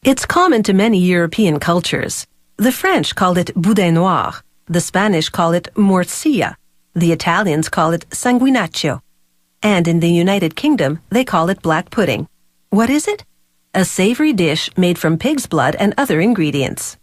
It's common to many European cultures. The French call it boudin noir, the Spanish call it morcilla, the Italians call it sanguinaccio, and in the United Kingdom they call it black pudding. What is it? A savory dish made from pig's blood and other ingredients.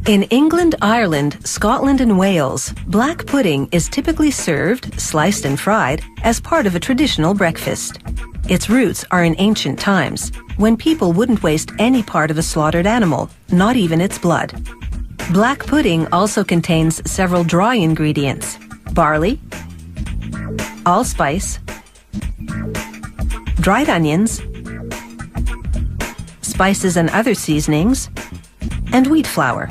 In England, Ireland, Scotland and Wales, black pudding is typically served, sliced and fried, as part of a traditional breakfast. Its roots are in ancient times, when people wouldn't waste any part of a slaughtered animal, not even its blood. Black pudding also contains several dry ingredients: barley, allspice, dried onions, spices and other seasonings, and wheat flour.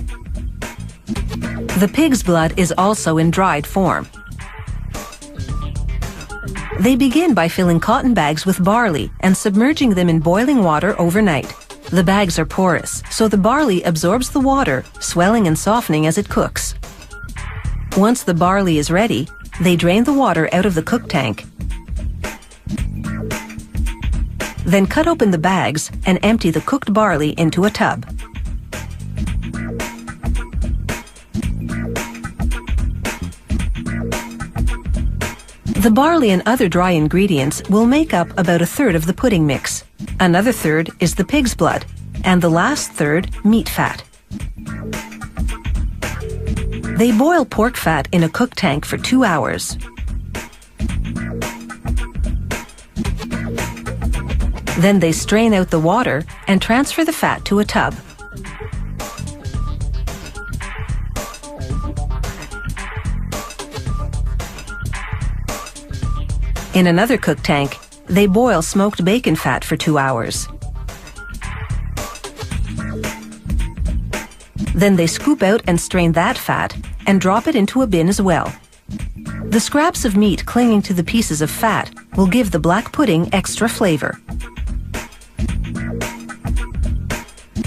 The pig's blood is also in dried form. They begin by filling cotton bags with barley and submerging them in boiling water overnight. The bags are porous, so the barley absorbs the water, swelling and softening as it cooks. Once the barley is ready, they drain the water out of the cook tank. Then cut open the bags and empty the cooked barley into a tub. The barley and other dry ingredients will make up about a third of the pudding mix. Another third is the pig's blood, and the last third, meat fat. They boil pork fat in a cook tank for 2 hours. Then they strain out the water and transfer the fat to a tub. In another cook tank, they boil smoked bacon fat for 2 hours. Then they scoop out and strain that fat and drop it into a bin as well. The scraps of meat clinging to the pieces of fat will give the black pudding extra flavor.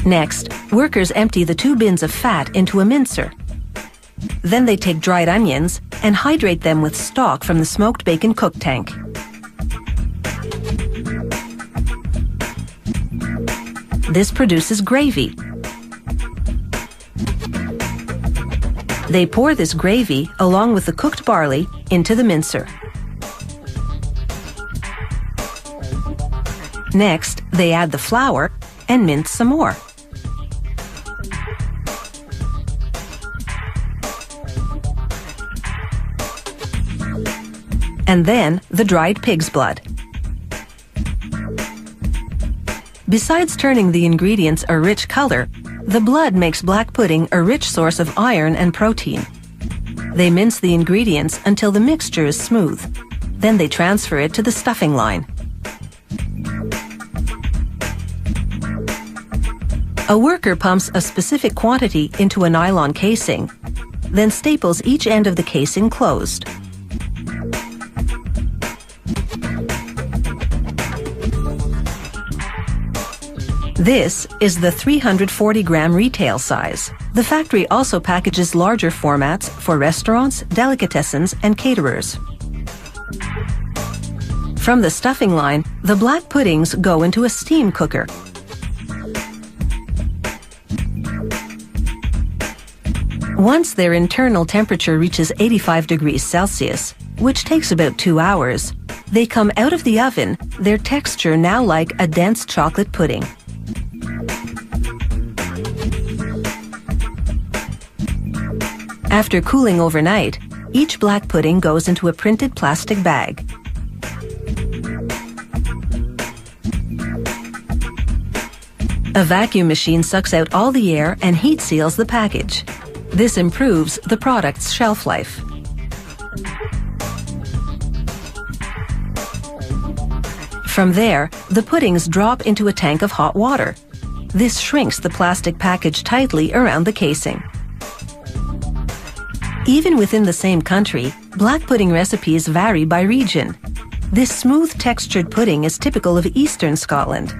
Next, workers empty the 2 bins of fat into a mincer. Then they take dried onions and hydrate them with stock from the smoked bacon cook tank. This produces gravy. They pour this gravy, along with the cooked barley, into the mincer. Next, they add the flour and mince some more. And then the dried pig's blood. Besides turning the ingredients a rich color, the blood makes black pudding a rich source of iron and protein. They mince the ingredients until the mixture is smooth. Then they transfer it to the stuffing line. A worker pumps a specific quantity into a nylon casing, then staples each end of the casing closed. This is the 340-gram retail size. The factory also packages larger formats for restaurants, delicatessens, and caterers. From the stuffing line, the black puddings go into a steam cooker. Once their internal temperature reaches 85 degrees Celsius, which takes about 2 hours, they come out of the oven, their texture now like a dense chocolate pudding. After cooling overnight, each black pudding goes into a printed plastic bag. A vacuum machine sucks out all the air and heat seals the package. This improves the product's shelf life. From there, the puddings drop into a tank of hot water. This shrinks the plastic package tightly around the casing. Even within the same country, black pudding recipes vary by region. This smooth textured pudding is typical of eastern Scotland.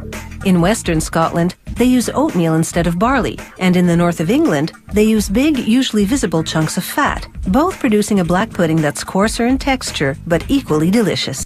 In western Scotland, they use oatmeal instead of barley, and in the north of England, they use big, usually visible chunks of fat, both producing a black pudding that's coarser in texture but equally delicious.